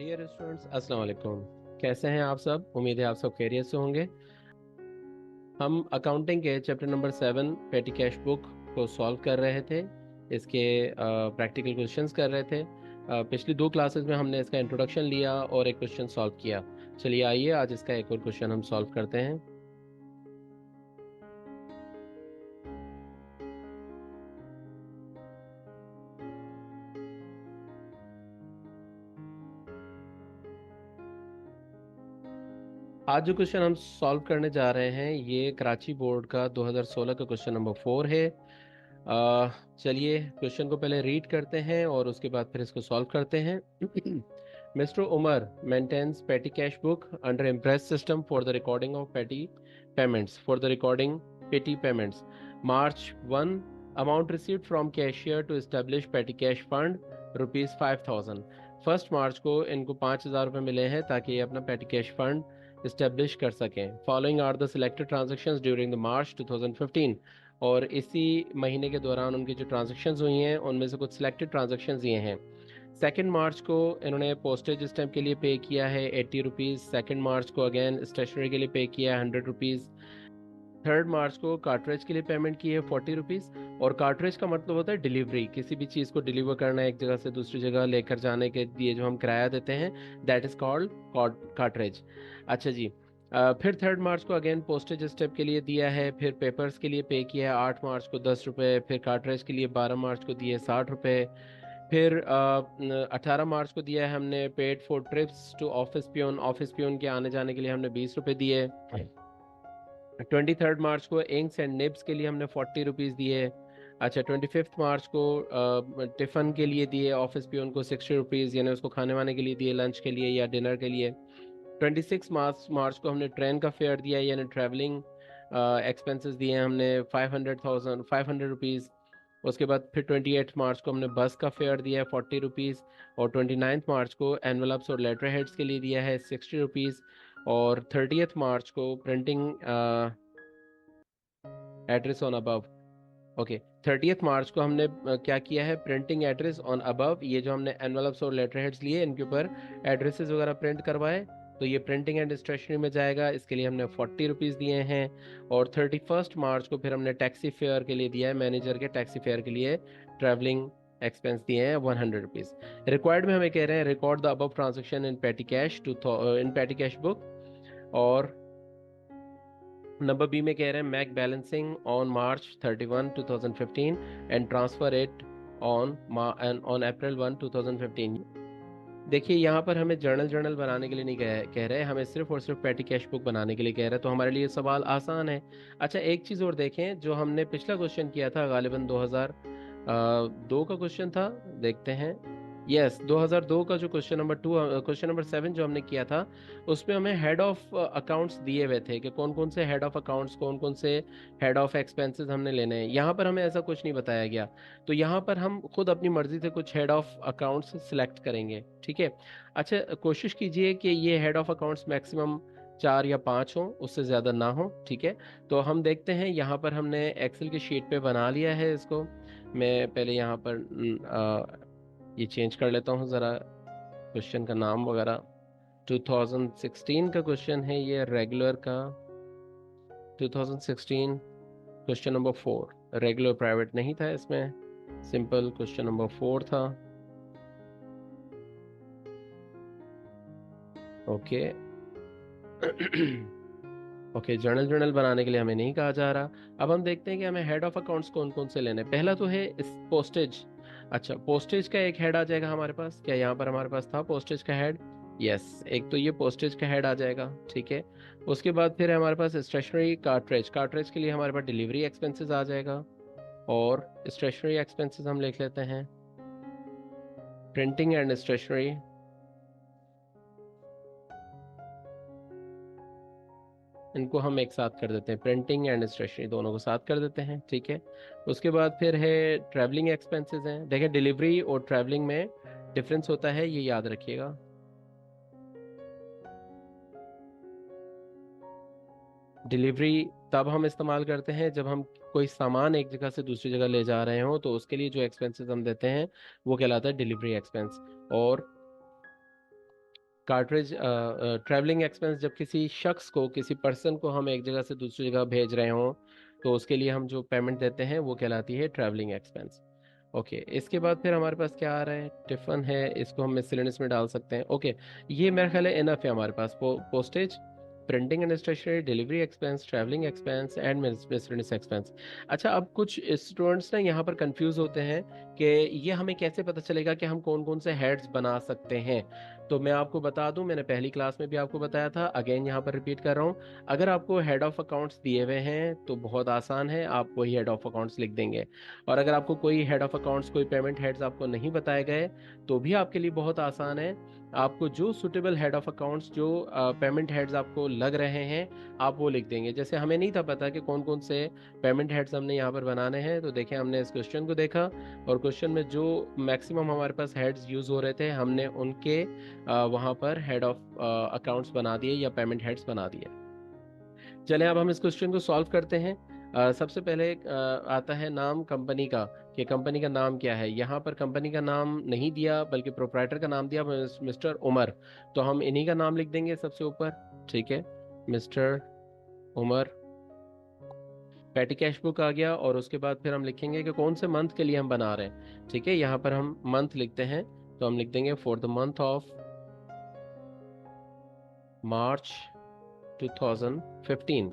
Dear students, अस्सलाम वालेकुम। कैसे हैं आप सब? उम्मीद है आप सब खैरियत से होंगे। हम अकाउंटिंग के चैप्टर नंबर 7 पेटी कैश बुक को सॉल्व कर रहे थे। इसके प्रैक्टिकल क्वेश्चंस कर रहे थे। पिछली दो क्लासेस में हमने इसका इंट्रोडक्शन लिया और एक क्वेश्चन सॉल्व किया। चलिए आइए आज इसका एक और क्वेश्चन हम सॉल्व करते हैं। आज जो क्वेश्चन हम सॉल्व करने जा रहे हैं ये कराची बोर्ड का 2016 का क्वेश्चन नंबर 4 है। चलिए क्वेश्चन को पहले रीड करते हैं और उसके बाद फिर इसको सॉल्व करते हैं। Mister Umar maintains petty cash book under imprest system for the recording of petty payments March 1 amount received from cashier to establish petty cash fund ₹5000। First March को इनको 5000 रुपये मिले हैं ताकि ये अपना पेटी कैश फंड इस्टेब्लिश कर सकें। Following are the selected transactions during the March 2015। और इसी महीने के दौरान उनकी जो ट्रांजेक्शन्स हुई हैं उनमें से कुछ सिलेक्टेड ट्रांजेक्शन्स ये हैं। सेकेंड मार्च को इन्होंने पोस्टेज स्टैम्प के लिए पे किया है ₹80। सेकेंड मार्च को अगेन स्टेशनरी के लिए पे किया है ₹100। थर्ड मार्च को कार्ट्रेज के लिए पेमेंट की है ₹40। और कार्ट्रेज का मतलब होता है डिलीवरी, किसी भी चीज़ को डिलीवर करना एक जगह से दूसरी जगह लेकर जाने के लिए जो हम किराया देते हैं, दैट इज़ कॉल्ड कार्ट्रेज। अच्छा जी। फिर थर्ड मार्च को अगेन पोस्टेज स्टेप के लिए दिया है, फिर पेपर्स के लिए पे किया है 8 मार्च को ₹10, फिर कार्ट्रेज के लिए 12 मार्च को दिए ₹60। फिर 18 मार्च को दिया है हमने paid for trips to office peon के आने जाने के लिए हमने ₹20 दिए। 23 मार्च को इंक्स एंड निब्स के लिए हमने ₹40 दिए। अच्छा, 25 मार्च को टिफ़न के लिए दिए ऑफिस पियोन को ₹60, यानी उसको खाने वाने के लिए दिए, लंच के लिए या डिनर के लिए। 26 मार्च को हमने ट्रेन का फेयर दिया, यानी ट्रैवलिंग एक्सपेंसेस दिए हैं हमने 500 रुपीज़। उसके बाद फिर 28 मार्च को हमने बस का फेयर दिया है ₹40। और 29 मार्च को एनवलप्स और लेटर हेड्स के लिए दिया है ₹60। और 30 मार्च को printing address on above. Okay, 30 मार्च को हमने क्या किया है, प्रिंटिंग एड्रेस ऑन अबव। ये जो हमने एनवलप्स और लेटर हेड्स लिए इनके ऊपर एड्रेसेस वगैरह प्रिंट करवाए, तो ये प्रिंटिंग एंड स्टेशनरी में जाएगा, इसके लिए हमने ₹40 दिए हैं। और 31 मार्च को फिर हमने टैक्सी फेयर के लिए दिया है, मैनेजर के टैक्सी फेयर के लिए ट्रैवलिंग एक्सपेंस दिए हैं ₹100। रिक्वायर्ड में हमें कह रहे हैं record the above transaction in petty cash book. और नंबर बी में कह रहे हैं make balancing on March 31 2015 and transfer it on on April 1 2015। देखिए यहाँ पर हमें जर्नल बनाने के लिए नहीं कह रहे, हमें सिर्फ और सिर्फ पेटी कैश बुक बनाने के लिए कह रहे हैं, तो हमारे लिए सवाल आसान है। अच्छा, एक चीज़ और देखें, जो हमने पिछला क्वेश्चन किया था गालिबन 2002 का क्वेश्चन था, देखते हैं। यस, 2002 का जो क्वेश्चन नंबर 7 जो हमने किया था, उसमें हमें हेड ऑफ अकाउंट्स दिए हुए थे कि कौन कौन से हेड ऑफ अकाउंट्स, कौन कौन से हेड ऑफ एक्सपेंसेस हमने लेने हैं। यहाँ पर हमें ऐसा कुछ नहीं बताया गया, तो यहाँ पर हम खुद अपनी मर्जी से कुछ हेड ऑफ अकाउंट्स सिलेक्ट करेंगे, ठीक है। अच्छा, कोशिश कीजिए कि ये हेड ऑफ अकाउंट्स मैक्सिमम 4 या 5 हो, उससे ज़्यादा ना हो, ठीक है। तो हम देखते हैं, यहाँ पर हमने एक्सेल की शीट पे बना लिया है इसको। मैं पहले यहाँ पर ये चेंज कर लेता हूँ ज़रा, क्वेश्चन का नाम वगैरह। 2016 का क्वेश्चन है ये, रेगुलर का 2016 क्वेश्चन नंबर 4। रेगुलर प्राइवेट नहीं था इसमें, सिंपल क्वेश्चन नंबर 4 था। ओके। ओके, जर्नल बनाने के लिए हमें नहीं कहा जा रहा। अब हम देखते हैं कि हमें हेड ऑफ अकाउंट्स कौन कौन से लेने हैं। पहला तो है पोस्टेज। अच्छा, पोस्टेज का एक हेड आ जाएगा हमारे पास, क्या यहाँ पर हमारे पास था पोस्टेज का हेड? यस, एक तो ये पोस्टेज का हेड आ जाएगा, ठीक है। उसके बाद फिर है हमारे पास स्टेशनरी कार्ट्रेज। कार्ट्रेज के लिए हमारे पास डिलीवरी एक्सपेंसेस आ जाएगा। और स्टेशनरी एक्सपेंसेस हम लिख लेते हैं, प्रिंटिंग एंड स्टेशनरी। इनको हम एक साथ कर देते हैं, प्रिंटिंग एंड स्टेशनरी दोनों को साथ कर देते हैं, ठीक है। उसके बाद फिर है ट्रैवलिंग एक्सपेंसेस हैं। देखिए, डिलीवरी और ट्रैवलिंग में डिफरेंस होता है, ये याद रखिएगा। डिलीवरी तब हम इस्तेमाल करते हैं जब हम कोई सामान एक जगह से दूसरी जगह ले जा रहे हो, तो उसके लिए जो एक्सपेंसेस हम देते हैं वो कहलाता है डिलीवरी एक्सपेंस। और कार्ट्रिज ट्रैवलिंग एक्सपेंस, जब किसी शख्स को, किसी पर्सन को हम एक जगह से दूसरी जगह भेज रहे हों तो उसके लिए हम जो पेमेंट देते हैं वो कहलाती है ट्रैवलिंग एक्सपेंस। ओके, इसके बाद फिर हमारे पास क्या आ रहा है, टिफन है, इसको हम मिसलेनियस में डाल सकते हैं। ओके, ये मेरा ख्याल है इनफ है हमारे पास। Postage, printing and stationery, delivery expense, travelling expense and miscellaneous expense. अच्छा, अब कुछ स्टूडेंट्स ना यहाँ पर कंफ्यूज होते हैं कि ये हमें कैसे पता चलेगा कि हम कौन कौन से हेड्स बना सकते हैं। तो मैं आपको बता दूं, मैंने पहली क्लास में भी आपको बताया था, अगेन यहाँ पर रिपीट कर रहा हूँ। अगर आपको हेड ऑफ अकाउंट्स दिए हुए हैं तो बहुत आसान है, आप वही हेड ऑफ अकाउंट्स लिख देंगे। और अगर आपको कोई हेड ऑफ अकाउंट्स, कोई पेमेंट हेड्स आपको नहीं बताए गए तो भी आपके लिए बहुत आसान है। आपको जो सुटेबल हेड ऑफ अकाउंट्स, जो पेमेंट हेड्स आपको लग रहे हैं, आप वो लिख देंगे। जैसे हमें नहीं था पता कि कौन कौन से पेमेंट हेड्स हमने यहाँ पर बनाने हैं, तो देखें हमने इस क्वेश्चन को देखा और क्वेश्चन में जो मैक्सिमम हमारे पास हेड्स यूज हो रहे थे हमने उनके वहाँ पर हेड ऑफ अकाउंट्स बना दिए या पेमेंट हेड्स बना दिए। चलें अब हम इस क्वेश्चन को सॉल्व करते हैं। सबसे पहले आता है नाम कंपनी का, कि कंपनी का नाम क्या है। यहाँ पर कंपनी का नाम नहीं दिया बल्कि प्रोप्राइटर का नाम दिया, मिस्टर उमर। तो हम इन्हीं का नाम लिख देंगे सबसे ऊपर, ठीक है, मिस्टर उमर। पेटी कैश बुक आ गया और उसके बाद फिर हम लिखेंगे कि कौन से मंथ के लिए हम बना रहे हैं। ठीक है, यहाँ पर हम मंथ लिखते हैं, तो हम लिख देंगे for the month of March 2015।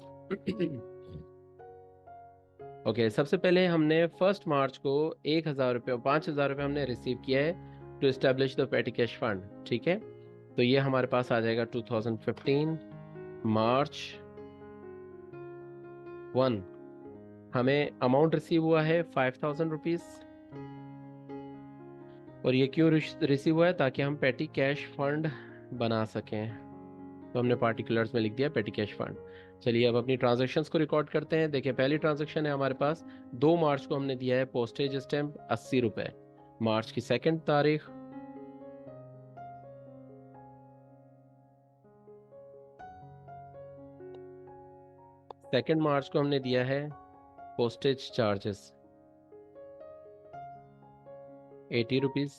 Okay, सबसे पहले हमने 1 मार्च को 1,000 रुपये, 5,000 रुपये हमने रिसीव किया है to establish the petty cash fund. ठीक है, तो ये हमारे पास आ जाएगा 2015 मार्च 1। हमें अमाउंट रिसीव हुआ है 5,000 रुपीज़। और ये क्यों रिसीव हुआ है, ताकि हम पेटी कैश फंड बना सकें। तो हमने पार्टिकुलर्स में लिख दिया पेटी कैश फंड। चलिए अब अपनी ट्रांजैक्शंस को रिकॉर्ड करते हैं। देखिए पहली ट्रांजैक्शन है हमारे पास, 2 मार्च को हमने दिया है पोस्टेज स्टैम्प 80 रुपये। मार्च की 2 तारीख, सेकेंड मार्च को हमने दिया है पोस्टेज चार्जेस 80 रुपीज़।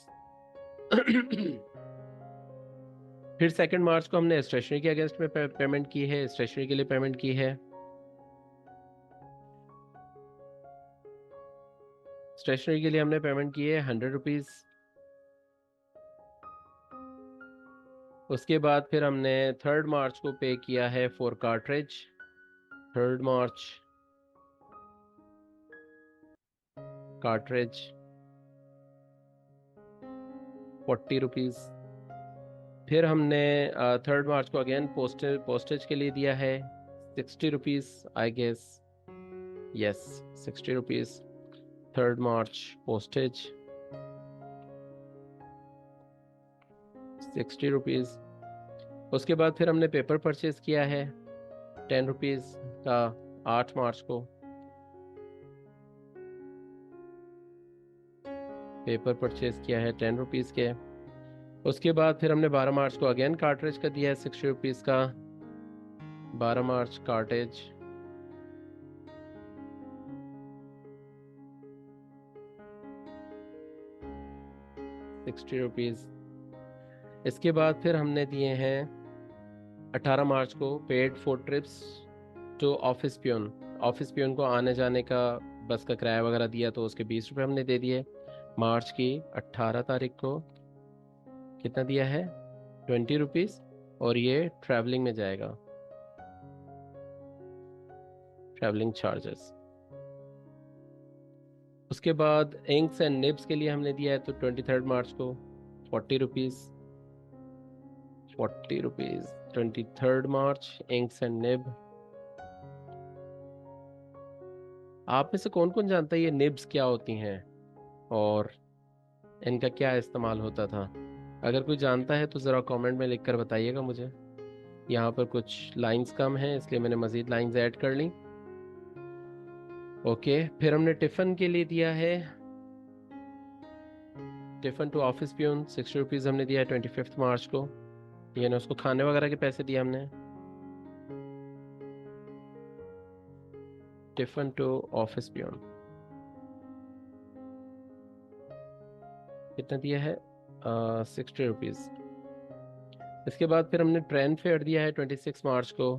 फिर 2 मार्च को हमने स्टेशनरी के अगेंस्ट में पेमेंट की है, स्टेशनरी के लिए पेमेंट की है। स्टेशनरी के लिए हमने पेमेंट की है 100 रुपीज़। उसके बाद फिर हमने 3 मार्च को पे किया है for cartridge, 3 March cartridge 40 rupees. फिर हमने 3 मार्च को अगेन पोस्टेज के लिए दिया है 60 rupees, I guess, yes, 60 rupees. 3 March postage 60 rupees. उसके बाद फिर हमने पेपर परचेज किया है 10 रुपीज़ का 8 मार्च को। पेपर परचेज किया है 10 रुपीज़ के। उसके बाद फिर हमने 12 मार्च को अगेन कार्ट्रिज का दिया है 60 रुपीज़ का, 12 मार्च कार्टेज। ₹60। इसके बाद फिर हमने दिए हैं 18 मार्च को paid for trips to office peon. Office peon को आने जाने का बस का किराया वगैरह दिया, तो उसके 20 रुपये हमने दे दिए। मार्च की 18 तारीख को कितना दिया है, 20 रुपीज़। और ये ट्रैवलिंग में जाएगा, ट्रैवलिंग चार्जेस। उसके बाद इंक्स एंड निब्स के लिए हमने दिया है, तो 23 मार्च को 40 rupees, 40 rupees. 23 March inks and nib. आप में से कौन कौन जानता है ये निब्स क्या होती हैं और इनका क्या इस्तेमाल होता था। अगर कोई जानता है तो ज़रा कमेंट में लिख कर बताइएगा मुझे। यहाँ पर कुछ लाइंस कम हैं इसलिए मैंने मज़ीद लाइंस ऐड कर ली। ओके, फिर हमने टिफ़िन के लिए दिया है, tiffin to office peon 60 rupees हमने दिया है 25 मार्च को। यानी उसको खाने वगैरह के पैसे दिए हमने। टिफ़िन टू ऑफिस प्यून कितना दिया है, 60 रुपीज़। इसके बाद फिर हमने ट्रेन फेयर दिया है 26 मार्च को।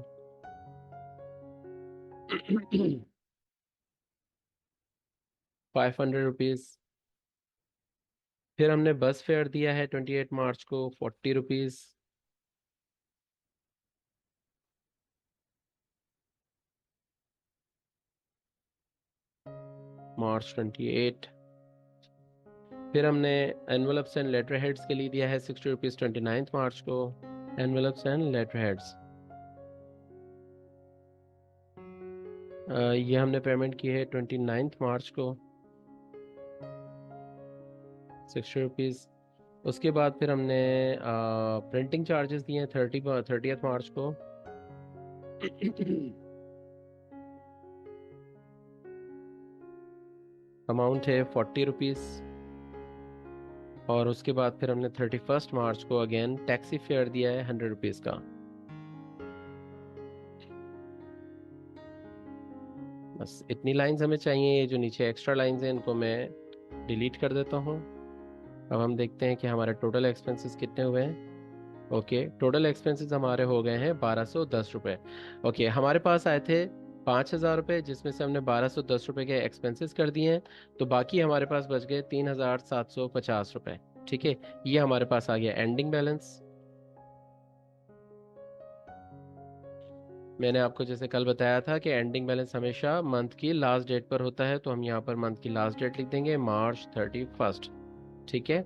500 रुपीज़। फिर हमने बस फेयर दिया है 28 मार्च को 40 रुपीज़। मार्च 28। फिर हमने एनवलप्स एंड लेटर हेड्स के लिए दिया है 60 रुपीज़ 29 मार्च को। एनवलप्स एंड लेटर हेड्स, ये हमने पेमेंट की है 29 मार्च को 60 रुपीज़। उसके बाद फिर हमने प्रिंटिंग चार्जेस दिए हैं 30th मार्च को। अमाउंट है 40 रुपीज़। और उसके बाद फिर हमने 31 मार्च को अगेन टैक्सी फेयर दिया है 100 रुपीज़ का। बस इतनी लाइंस हमें चाहिए। ये जो नीचे एक्स्ट्रा लाइंस हैं इनको मैं डिलीट कर देता हूँ। अब हम देखते हैं कि हमारे टोटल एक्सपेंसेस कितने हुए हैं। ओके, टोटल एक्सपेंसेस हमारे हो गए हैं 1210 रुपये। ओके, हमारे पास आए थे 5000 रुपये, जिसमें से हमने 1210 रुपये के एक्सपेंसेस कर दिए हैं। तो बाकी हमारे पास बच गए 3750 रुपये। ठीक है, ये हमारे पास आ गया एंडिंग बैलेंस। मैंने आपको जैसे कल बताया था कि एंडिंग बैलेंस हमेशा मंथ की लास्ट डेट पर होता है, तो हम यहाँ पर मंथ की लास्ट डेट लिख देंगे March 31। ठीक है,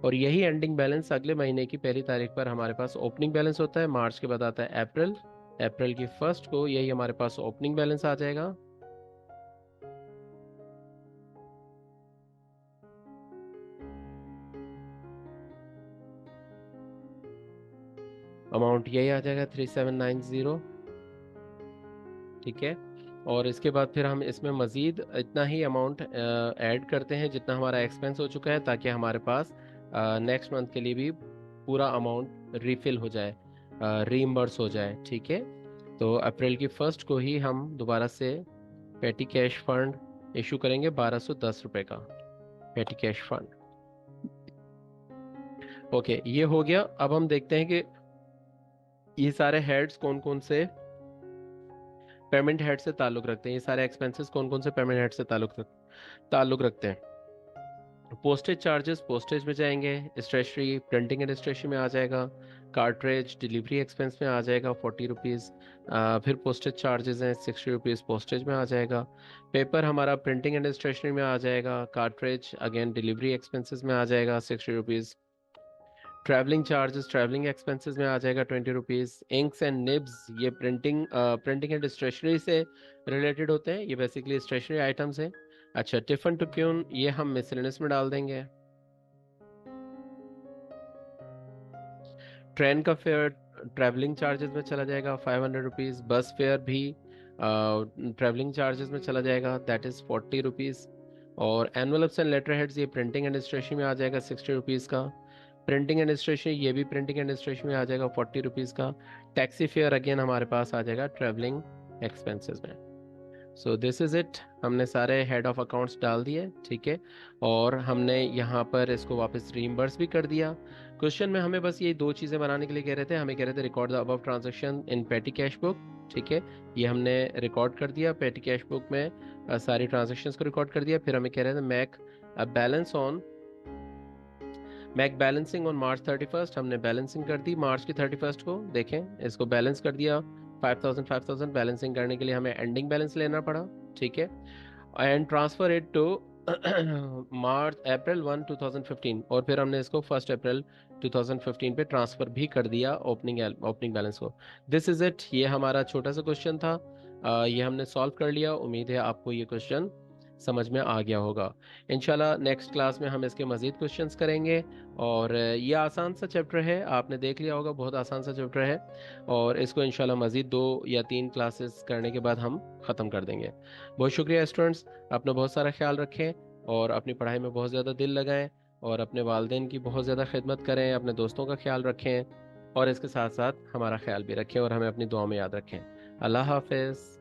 और यही एंडिंग बैलेंस अगले महीने की पहली तारीख पर हमारे पास ओपनिंग बैलेंस होता है। मार्च के बाद आता है अप्रैल। अप्रैल की फर्स्ट को यही हमारे पास ओपनिंग बैलेंस आ जाएगा। अमाउंट यही आ जाएगा 3790। ठीक है, और इसके बाद फिर हम इसमें मज़ीद इतना ही अमाउंट ऐड करते हैं जितना हमारा एक्सपेंस हो चुका है, ताकि हमारे पास नेक्स्ट मंथ के लिए भी पूरा अमाउंट रिफिल हो जाए, रीइंबर्स हो जाए। ठीक है, तो अप्रैल की फर्स्ट को ही हम दोबारा से पेटी कैश फंड इशू करेंगे 1210 रुपये का पेटी कैश फंड। ओके, ये हो गया। अब हम देखते हैं कि ये सारे हेड्स कौन कौन से पेमेंट हेड से ताल्लुक रखते हैं। ये सारे एक्सपेंसेस कौन कौन से पेमेंट हेड से ताल्लुक रखते हैं। पोस्टेज चार्जेस पोस्टेज में जाएंगे, स्टेशनरी प्रिंटिंग एंड स्टेशनरी में आ जाएगा, कार्ट्रेज डिलीवरी एक्सपेंस में आ जाएगा 40 रुपीज़। फिर पोस्टेज चार्जेस हैं 60 रुपीज़, पोस्टेज में आ जाएगा। पेपर हमारा प्रिंटिंग एंड स्टेशनरी में आ जाएगा, कार्ट्रेज अगेन डिलीवरी एक्सपेंसेस में आ जाएगा 60 rupees. Travelling charges travelling expenses में आ जाएगा 20 रुपीज़। इंक्स एंड निब्स, ये प्रिंटिंग एंड स्टेशनरी से रिलेटेड होते हैं, ये बेसिकली स्टेशनरी आइटम्स हैं। अच्छा, टिफन टू क्यून ये हम मिसलेनियस में डाल देंगे। ट्रेन का फेयर ट्रैवलिंग चार्जेस में चला जाएगा 500 रुपीज़। बस फेयर भी ट्रैवलिंग चार्जेस में चला जाएगा, दैट इज़ 40 रुपीज़। और एनवलप्स एंड लेटर हेड्स ये प्रिंटिंग एंड स्टेशनरी में आ जाएगा 60 रुपीज़ का। प्रिंटिंग एंड स्टेशनरी ये भी प्रिंटिंग एंड स्टेशनरी में आ जाएगा 40 रुपीज़ का। टैक्सी फेयर अगेन हमारे पास आ जाएगा ट्रैवलिंग एक्सपेंसेस में। सो दिस इज़ इट, हमने सारे हेड ऑफ अकाउंट्स डाल दिए। ठीक है, और हमने यहाँ पर इसको वापस रीइंबर्स भी कर दिया। क्वेश्चन में हमें बस ये दो चीज़ें बनाने के लिए कह रहे थे। हमें कह रहे थे record the above transaction in petty cash book. ठीक है, ये हमने रिकॉर्ड कर दिया पेटी कैश बुक में, सारी ट्रांजेक्शन्स को रिकॉर्ड कर दिया। फिर हमें कह रहे थे मैक बैलेंसिंग ऑन March 31। हमने बैलेंसिंग कर दी मार्च की 31 को। देखें, इसको बैलेंस कर दिया 5000 बैलेंसिंग करने के लिए हमें एंडिंग बैलेंस लेना पड़ा। ठीक है, and transfer it to April 1 2015, और फिर हमने इसको 1 अप्रैल 2015 पे ट्रांसफर भी कर दिया ओपनिंग बैलेंस को। दिस इज इट, ये हमारा छोटा सा क्वेश्चन था। ये हमने सॉल्व कर लिया। उम्मीद है आपको ये क्वेश्चन समझ में आ गया होगा। इंशाल्लाह नेक्स्ट क्लास में हम इसके मज़ीद क्वेश्चंस करेंगे। और ये आसान सा चैप्टर है, आपने देख लिया होगा, बहुत आसान सा चैप्टर है। और इसको इंशाल्लाह मज़ीद 2 या 3 क्लासेस करने के बाद हम ख़त्म कर देंगे। बहुत शुक्रिया स्टूडेंट्स, अपना बहुत सारा ख्याल रखें और अपनी पढ़ाई में बहुत ज़्यादा दिल लगाएं, और अपने वालिदैन की बहुत ज़्यादा खिदमत करें, अपने दोस्तों का ख्याल रखें, और इसके साथ साथ हमारा ख्याल भी रखें और हमें अपनी दुआ में याद रखें। अल्लाह हाफिज़।